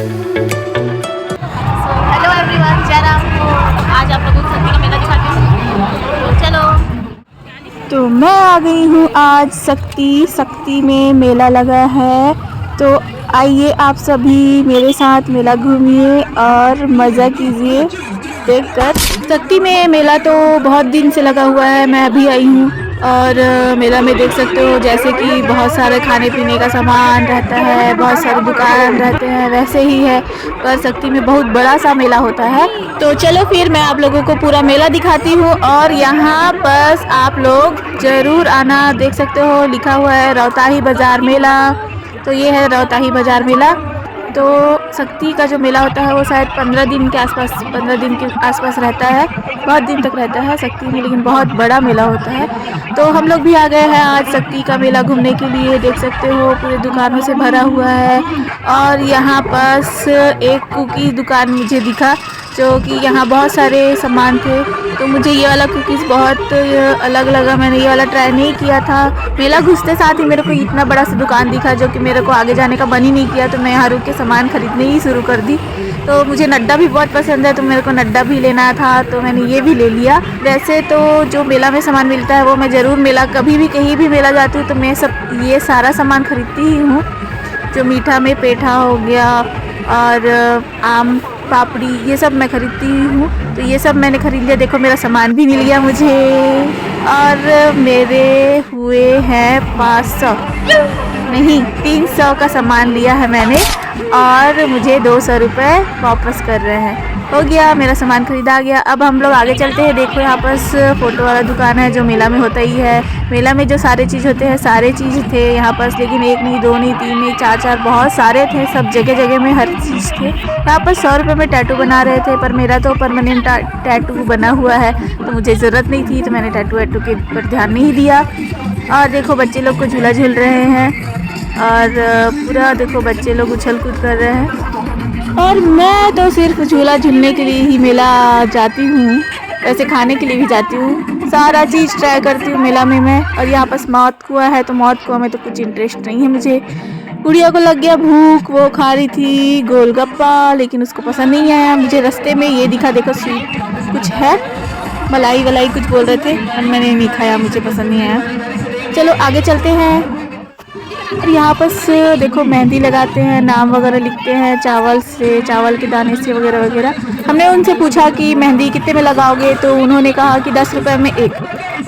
Hello everyone, जरा आपको आज आप लोगों को शक्ति का मेला दिखाती हूँ। तो चलो। तो मैं आ गई हूँ आज शक्ति में मेला लगा है। तो आइए आप सभी मेरे साथ मेला घूमिए और मज़ा कीजिए देखकर। शक्ति में मेला तो बहुत दिन से लगा हुआ है, मैं अभी आई हूँ। और मेला में देख सकते हो जैसे कि बहुत सारे खाने पीने का सामान रहता है, बहुत सारे दुकान रहते हैं, वैसे ही है। पर शक्ति में बहुत बड़ा सा मेला होता है। तो चलो फिर मैं आप लोगों को पूरा मेला दिखाती हूँ। और यहाँ बस आप लोग ज़रूर आना। देख सकते हो लिखा हुआ है रोहताही बाज़ार मेला। तो ये है रोहताही बाज़ार मेला। तो शक्ति का जो मेला होता है वो शायद 15 दिन के आसपास रहता है। बहुत दिन तक रहता है शक्ति में, लेकिन बहुत बड़ा मेला होता है। तो हम लोग भी आ गए हैं आज शक्ति का मेला घूमने के लिए। देख सकते हो पूरे दुकानों से भरा हुआ है। और यहाँ पास एक कुकी दुकान मुझे दिखा, जो कि यहाँ बहुत सारे सामान थे। तो मुझे ये वाला कुकीज़ बहुत अलग लगा, मैंने ये वाला ट्राई नहीं किया था। मेला घुसते साथ ही मेरे को इतना बड़ा सा दुकान दिखा, जो कि मेरे को आगे जाने का मन ही नहीं किया। तो मैं यहाँ रुक के सामान खरीदने ही शुरू कर दी। तो मुझे नड्डा भी बहुत पसंद है, तो मेरे को नड्डा भी लेना था, तो मैंने ये भी ले लिया। वैसे तो जो मेला में सामान मिलता है वो मैं ज़रूर मेला कभी भी कहीं भी मेला जाती हूँ तो मैं ये सारा सामान खरीदती ही हूँ। जो मीठा में पेठा हो गया और आम पापड़ी, ये सब मैं खरीदती हूँ। तो ये सब मैंने खरीद लिया। देखो मेरा सामान भी मिल गया मुझे। और मेरे हुए हैं 500 नहीं 300 का सामान लिया है मैंने। और मुझे 200 रुपये वापस कर रहे हैं। हो गया, मेरा सामान खरीदा गया। अब हम लोग आगे चलते हैं। देखो यहाँ पास फ़ोटो वाला दुकान है, जो मेला में होता ही है। मेला में जो सारे चीज़ होते हैं सारे चीज़ थे यहाँ पास, लेकिन एक नहीं, दो नहीं, तीन नहीं, चार बहुत सारे थे। सब जगह जगह में हर चीज़ थे। यहाँ पर 100 रुपये में टैटू बना रहे थे, पर मेरा तो परमानेंट टैटू बना हुआ है, तो मुझे ज़रूरत नहीं थी, तो मैंने टैटू वैटू के पर ध्यान नहीं दिया। और देखो बच्चे लोग को झूला झूल रहे हैं। और पूरा देखो बच्चे लोग उछल कूद कर रहे हैं। और मैं तो सिर्फ झूला झूलने के लिए ही मेला जाती हूँ, वैसे खाने के लिए भी जाती हूँ। सारा चीज़ ट्राई करती हूँ मेला में मैं। और यहाँ पास मौत कुआं है, तो मौत कुआं में तो कुछ इंटरेस्ट नहीं है मुझे। गुड़िया को लग गया भूख, वो खा रही थी गोलगप्पा, लेकिन उसको पसंद नहीं आया। मुझे रास्ते में ये दिखा, देखो स्वीट कुछ है, मलाई वलाई कुछ बोल रहे थे, और मैंने नहीं खाया, मुझे पसंद नहीं आया। चलो आगे चलते हैं। और यहाँ पर देखो मेहंदी लगाते हैं, नाम वगैरह लिखते हैं चावल के दाने से वगैरह वगैरह। हमने उनसे पूछा कि मेहंदी कितने में लगाओगे, तो उन्होंने कहा कि 10 रुपये में एक।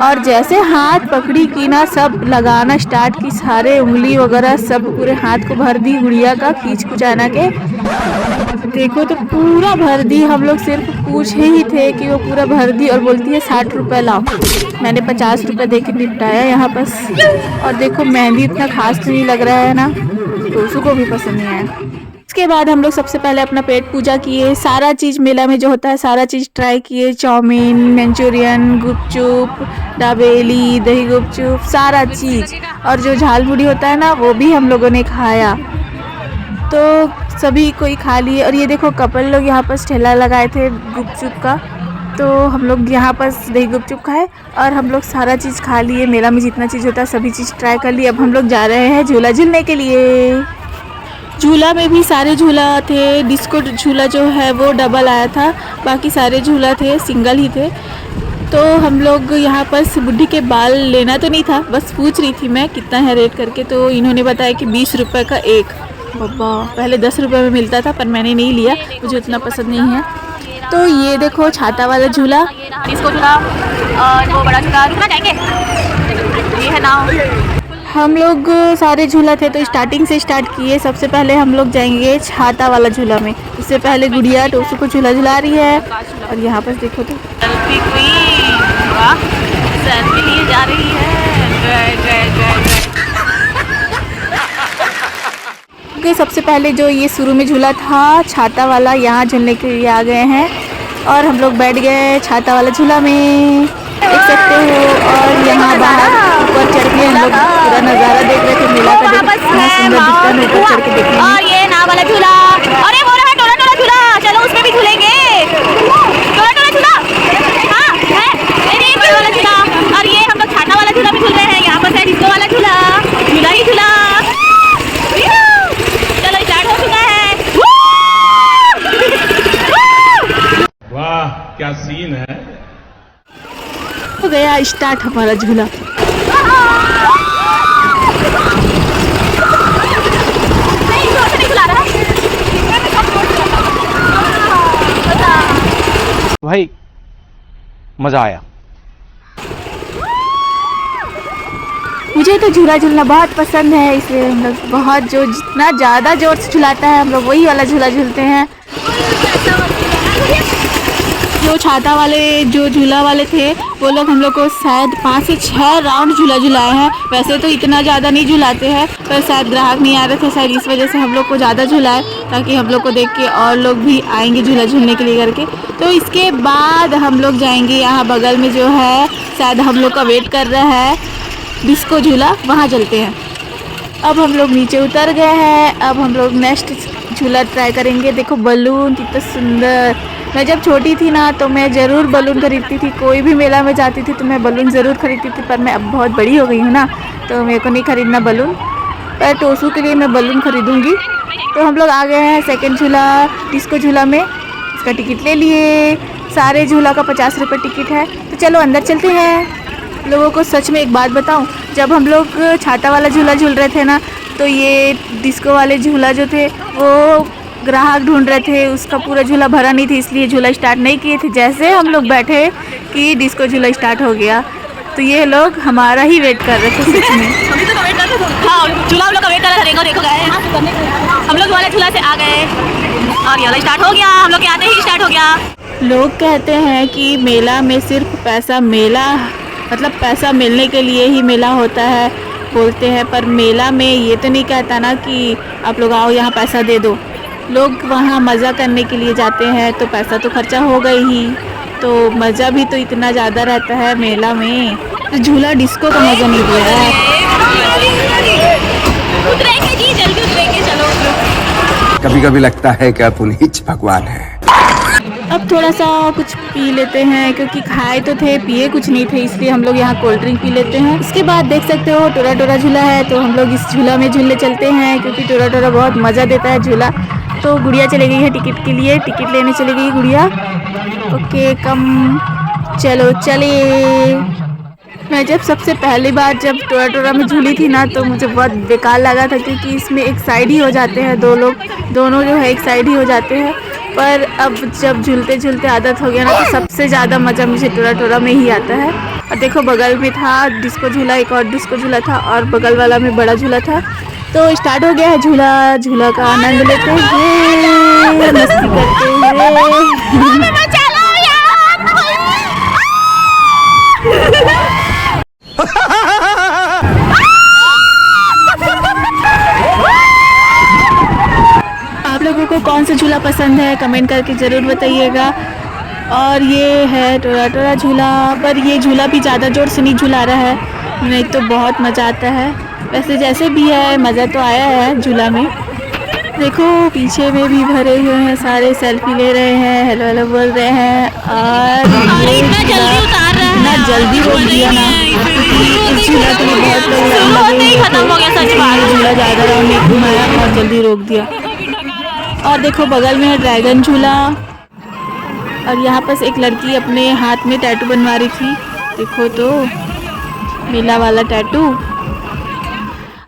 और जैसे हाथ पकड़ी की ना, सब लगाना स्टार्ट की, सारे उंगली वगैरह सब पूरे हाथ को भर दी गुड़िया का खींच खुचाना के। देखो तो पूरा भर दी। हम लोग सिर्फ पूछे ही थे कि वो पूरा भर दी, और बोलती है 60 रुपये लाओ। मैंने 50 रुपये दे के निपटाया यहाँ पास। और देखो मेहंदी इतना खास तो नहीं लग रहा है ना, तो उसको भी पसंद नहीं आया। इसके बाद हम लोग सबसे पहले अपना पेट पूजा किए। सारा चीज़ मेला में जो होता है सारा चीज़ ट्राई किए। चाउमीन, मंचूरियन, गुपचुप, दाबेली, दही गुपचुप, सारा चीज़। और जो झालमुड़ी होता है ना, वो भी हम लोगों ने खाया। तो सभी कोई खा लिए। और ये देखो कपल लोग यहाँ पर ठेला लगाए थे गुपचुप का, तो हम लोग यहाँ पर दही गुपचुप खाए। और हम लोग सारा चीज़ खा लिए। मेला में जितना चीज़ होता है सभी चीज़ ट्राई कर लिए। अब हम लोग जा रहे हैं झूला झूलने के लिए। झूला में भी सारे झूला थे। डिस्को झूला जो है वो डबल आया था, बाकी सारे झूला थे सिंगल ही थे। तो हम लोग यहाँ पर बुढ़ी के बाल लेना तो नहीं था, बस पूछ रही थी मैं कितना है रेट करके। तो इन्होंने बताया कि 20 रुपये का एक। बाबा, पहले 10 रुपये में मिलता था, पर मैंने नहीं लिया, मुझे उतना पसंद नहीं है। तो ये देखो छाता वाला झूला, डिस्को झूला और वो बड़ा झूला, रुकना जाएंगे, ये है ना। हम लोग सारे झूला थे, तो स्टार्टिंग से स्टार्ट किए। सबसे पहले हम लोग जाएंगे छाता वाला झूला में। उससे पहले गुड़िया टोसू को झूला झुला रही है। और यहाँ पर देखो तो सेल्फी क्वीन, वाह, सेल्फी लिए जा रही है। कि सबसे पहले जो ये शुरू में झूला था छाता वाला, यहाँ झूलने के लिए आ गए हैं। और हम लोग बैठ गए छाता वाला झूला में, देख सकते हो। और यहाँ बाहर ऊपर चढ़ के हम लोग पूरा नज़ारा देख रहे थे मेला का। देखो कितना सुंदर दिखता है ऊपर चढ़ के देखने में। और ये नाव वाला झूला, अरे वो रहा टोला टोला झूला, चलो उसमें भी झूलेंगे। टोला टोला झूला, हाँ है, ये बड़ा वाला झूला। और ये हम लोग छाता वाला झूला भी झूल रहे हैं। यहाँ पर है डिस्को वाला झूला, झूला ही झूला। चलो स्टार्ट हो चुका है। क्या सीन है। हो गया स्टार्ट हमारा झूला। नहीं जोर से नहीं चला रहा। भाई मजा आया। मुझे तो झूला झूलना बहुत पसंद है, इसलिए हम लोग बहुत जितना ज़्यादा जोर से झुलाता है हम लोग वही वाला झूला झूलते हैं। जो छाता वाले जो झूला वाले थे वो लोग हम लोग को शायद 5 से 6 राउंड झूला झुलाए हैं। वैसे तो इतना ज़्यादा नहीं झुलाते हैं, पर शायद ग्राहक नहीं आ रहे थे, शायद इस वजह से हम लोग को ज़्यादा झुलाए, ताकि हम लोग को देख के और लोग भी आएंगे झूला झूलने के लिए करके। तो इसके बाद हम लोग जाएंगे यहाँ बगल में जो है, शायद हम लोग का वेट कर रहा है डिस्को झूला, वहाँ चलते हैं। अब हम लोग नीचे उतर गए हैं, अब हम लोग नेक्स्ट झूला ट्राई करेंगे। देखो बलून कितना सुंदर। मैं जब छोटी थी ना तो मैं ज़रूर बलून खरीदती थी, कोई भी मेला में जाती थी तो मैं बलून ज़रूर खरीदती थी, पर मैं अब बहुत बड़ी हो गई हूँ ना तो मेरे को नहीं खरीदना बलून, पर टोसू के लिए मैं बलून खरीदूँगी। तो हम लोग आ गए हैं सेकंड झूला डिस्को झूला में। इसका टिकट ले लिए, सारे झूला का 50 रुपये टिकट है। तो चलो अंदर चलते हैं। लोगों को सच में एक बात बताऊं, जब हम लोग छाता वाला झूला झूल रहे थे ना तो ये डिस्को वाले झूला जो थे वो ग्राहक ढूंढ रहे थे, उसका पूरा झूला भरा नहीं थी, इसलिए झूला स्टार्ट नहीं किए थे। जैसे हम लोग बैठे कि डिस्को झूला स्टार्ट हो गया, तो ये लोग हमारा ही वेट कर रहे थे सच में। हाँ झूला हम लोग का वेट कर रहा था। देखो गए हम लोग वाले झूला से आ गए और ये वाला स्टार्ट हो गया। हम लोग के आते ही स्टार्ट हो गया। लोग कहते हैं कि मेला में सिर्फ पैसा पैसा मिलने के लिए ही मेला होता है बोलते हैं, पर मेला में ये तो नहीं कहता ना कि आप लोग आओ यहाँ पैसा दे दो। लोग वहाँ मज़ा करने के लिए जाते हैं तो पैसा तो खर्चा हो गई ही, तो मज़ा भी तो इतना ज़्यादा रहता है मेला में। तो झूला डिस्को का मज़ा नहीं दे रहा है। उतरेंगे जी, जल्दी उतरेंगे, चलो। कभी कभी लगता है कि आप उन्हीं भगवान है। अब थोड़ा सा कुछ पी लेते हैं, क्योंकि खाए तो थे पिए कुछ नहीं थे, इसलिए हम लोग यहाँ कोल्ड ड्रिंक पी लेते हैं। इसके बाद देख सकते हो टोरा टोरा झूला है, तो हम लोग इस झूला में झूलने चलते हैं, क्योंकि टोरा टोरा बहुत मज़ा देता है झूला। तो गुड़िया चली गई है टिकट के लिए, टिकट लेने चली गई गुड़िया। ओके कम, चलो चले। मैं जब सबसे पहली बार जब टोरा टोरा में झूली थी ना तो मुझे बहुत बेकार लगा था, क्योंकि इसमें एक साइड ही हो जाते हैं दो लोग, दोनों जो है एक साइड ही हो जाते हैं। पर अब जब झूलते झूलते आदत हो गया ना तो सबसे ज़्यादा मज़ा मुझे टोरा टोरा में ही आता है। और देखो बगल में था डिस्को झूला, एक और डिस्को झूला था, और बगल वाला में बड़ा झूला था। तो स्टार्ट हो गया है झूला। झूला का आनंद लेते हुए, मस्ती करते हुए। आप लोगों को कौन सा झूला पसंद है कमेंट करके ज़रूर बताइएगा। और ये है टोरा टोरा झूला, पर ये झूला भी ज़्यादा ज़ोर से नहीं झूला रहा है, नहीं तो बहुत मज़ा आता है। वैसे जैसे भी है मज़ा तो आया है झूला में। देखो पीछे में भी भरे हुए हैं, सारे सेल्फी ले रहे हैं, हेलो हेलो बोल रहे हैं। और ये इतना जल्दी उतार रहा है, इतना जल्दी रोक दिया ना, इस झूला के लिए बहुत लोग लगे हुए खत्म हो गया सच बात। थे। झूला ज़्यादा राउंड नहीं घुमाया और जल्दी रोक दिया। और देखो बगल में है ड्रैगन झूला, और यहाँ पर एक लड़की अपने हाथ में टैटू बनवा रही थी, देखो तो मेला वाला टैटू।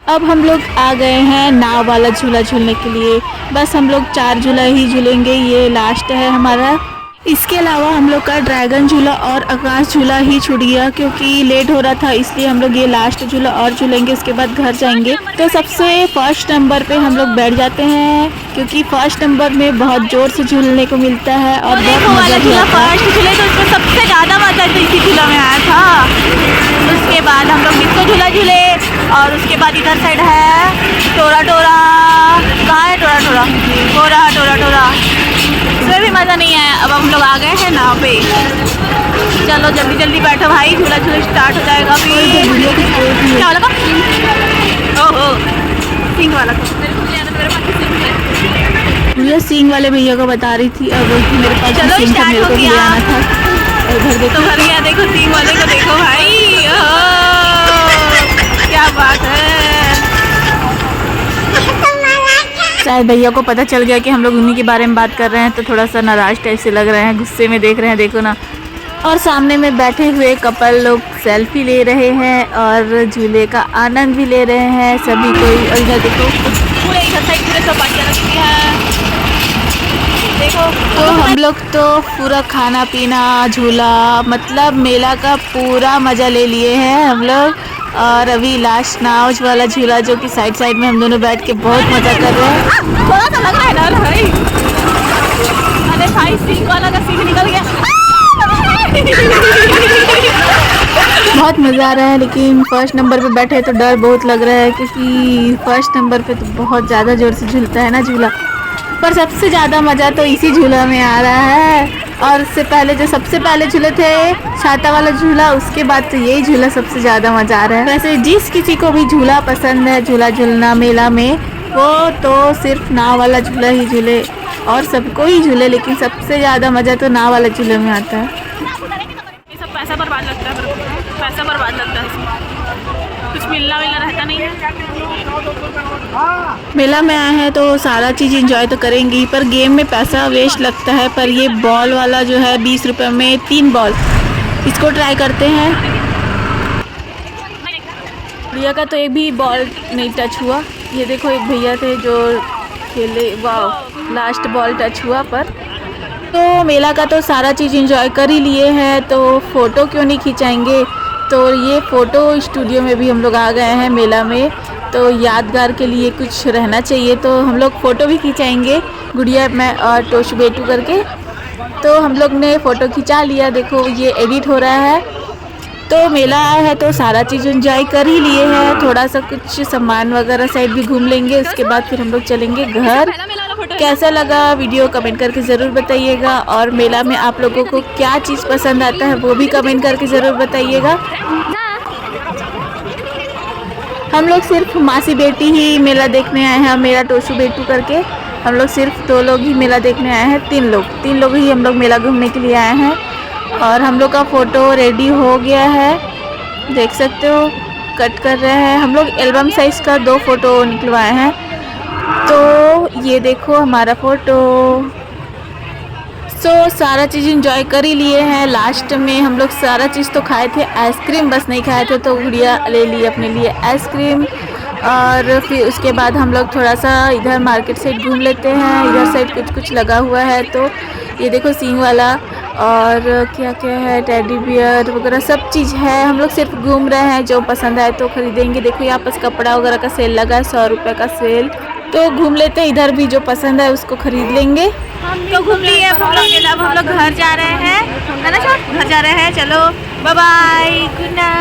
अब हम लोग आ गए हैं नाव वाला झूला झूलने के लिए। बस हम लोग 4 झूला ही झूलेंगे, ये लास्ट है हमारा। इसके अलावा हम लोग का ड्रैगन झूला और आकाश झूला ही छूट गया, क्योंकि लेट हो रहा था, इसलिए हम लोग ये लास्ट झूला और झूलेंगे, उसके बाद घर जाएंगे। तो सबसे फर्स्ट नंबर पे हम लोग बैठ जाते हैं, क्योंकि फर्स्ट नंबर में बहुत ज़ोर से झूलने को मिलता है और बहुत मज़ा भी आता है। फर्स्ट झूले तो उसमें सबसे ज़्यादा मज़ा तो इसी झूला में आया था। उसके बाद हम लोग डिस्को झूला झूले, और उसके बाद इधर साइड है टोरा टोरा। कहाँ है टोरा टोरा? हो रहा टोरा टोरा, उसमें भी मज़ा नहीं आया। अब हम लोग आ गए हैं नाव पे, चलो जल्दी जल्दी बैठो भाई, झूला झूला स्टार्ट हो जाएगा अभी। क्या वाला का? ओहो सिंह वाला का। मुझे सिंह वाले भैया को बता रही थी, और बोलती मेरे पास चलो सिंह था, स्टार्ट मेरे हो को भी गया। आना था। और घर तो भर गया, देखो सिंह वाले को देखो भाई, ओह, क्या बात है। शायद भैया को पता चल गया कि हम लोग उन्हीं के बारे में बात कर रहे हैं, तो थोड़ा सा नाराज टाइप से लग रहे हैं, गुस्से में देख रहे हैं, देखो ना। और सामने में बैठे हुए कपल लोग सेल्फी ले रहे हैं और झूले का आनंद भी ले रहे हैं सभी कोई। और इधर देखो पूरे इधर साइड पूरे सब बाटियाँ रखी हैं, देखो। तो हम लोग तो पूरा खाना पीना झूला मतलब मेला का पूरा मज़ा ले लिए हैं हम लोग। और अभी लास्ट नाव वाला झूला जो कि साइड साइड में हम दोनों बैठ के बहुत मज़ा कर रहे हैं। थोड़ा सा लग रहा है डर भाई। अरे भाई सीख वाला का सीख निकल गया। बहुत मज़ा आ रहा है, लेकिन फर्स्ट नंबर पे बैठे तो डर बहुत लग रहा है, क्योंकि फर्स्ट नंबर पे तो बहुत ज़्यादा ज़ोर से झूलता है ना झूला। पर सबसे ज़्यादा मज़ा तो इसी झूला में आ रहा है। और उससे पहले जो सबसे पहले झूले थे छाता वाला झूला, उसके बाद तो यही झूला सबसे ज़्यादा मज़ा आ रहा है। वैसे जिस किसी को भी झूला पसंद है, झूला झूलना मेला में, वो तो सिर्फ नाव वाला झूला ही झूले और सबको ही झूले, लेकिन सबसे ज़्यादा मज़ा तो नाव वाला झूले में आता है। ये सब पैसा बर्बाद लगता है, पैसा बर्बाद लगता है इसमें, कुछ मिलना रहता नहीं है। मेला में आए हैं तो सारा चीज़ एंजॉय तो करेंगे ही, पर गेम में पैसा वेस्ट लगता है। पर ये बॉल वाला जो है 20 रुपये में 3 बॉल, इसको ट्राई करते हैं। भैया का तो एक भी बॉल नहीं टच हुआ। ये देखो एक भैया थे जो खेले, वाह लास्ट बॉल टच हुआ। पर तो मेला का तो सारा चीज़ एंजॉय कर ही लिए हैं, तो फ़ोटो क्यों नहीं खिंचाएंगे। तो ये फ़ोटो स्टूडियो में भी हम लोग आ गए हैं मेला में, तो यादगार के लिए कुछ रहना चाहिए, तो हम लोग फ़ोटो भी खिंचाएंगे गुड़िया मैं और टोशू बेटू करके। तो हम लोग ने फ़ोटो खिंचा लिया, देखो ये एडिट हो रहा है। तो मेला आया है तो सारा चीज़ एंजॉय कर ही लिए हैं, थोड़ा सा कुछ सामान वगैरह साइड भी घूम लेंगे, उसके बाद फिर हम लोग चलेंगे घर। कैसा लगा वीडियो कमेंट करके ज़रूर बताइएगा, और मेला में आप लोगों को क्या चीज़ पसंद आता है वो भी कमेंट करके ज़रूर बताइएगा। हम लोग सिर्फ मासी बेटी ही मेला देखने आए हैं, मेरा टोशू बेटू करके हम लोग सिर्फ 2 लोग ही मेला देखने आए हैं। 3 लोग ही हम लोग मेला घूमने के लिए आए हैं। और हम लोग का फ़ोटो रेडी हो गया है, देख सकते हो कट कर रहे हैं हम लोग। एल्बम साइज़ का 2 फ़ोटो निकलवाए हैं, तो ये देखो हमारा फ़ोटो। सारा चीज़ एंजॉय कर ही लिए हैं। लास्ट में हम लोग सारा चीज़ तो खाए थे, आइसक्रीम बस नहीं खाए थे, तो गुड़िया ले ली अपने लिए आइसक्रीम। और फिर उसके बाद हम लोग थोड़ा सा इधर मार्केट साइड घूम लेते हैं, इधर साइड कुछ लगा हुआ है। तो ये देखो सींग वाला और क्या क्या है, टेडी बियर वगैरह सब चीज़ है। हम लोग सिर्फ घूम रहे हैं, जो पसंद आए तो ख़रीदेंगे। देखो यहाँ पर कपड़ा वगैरह का सेल लगा है, 100 रुपये का सेल, तो घूम लेते हैं। इधर भी जो पसंद है उसको ख़रीद लेंगे। तो घूम लिए, अब हम लोग घर जा रहे हैं, है ना सर, घर जा रहे हैं। चलो बाय बाय, गुड नाइट।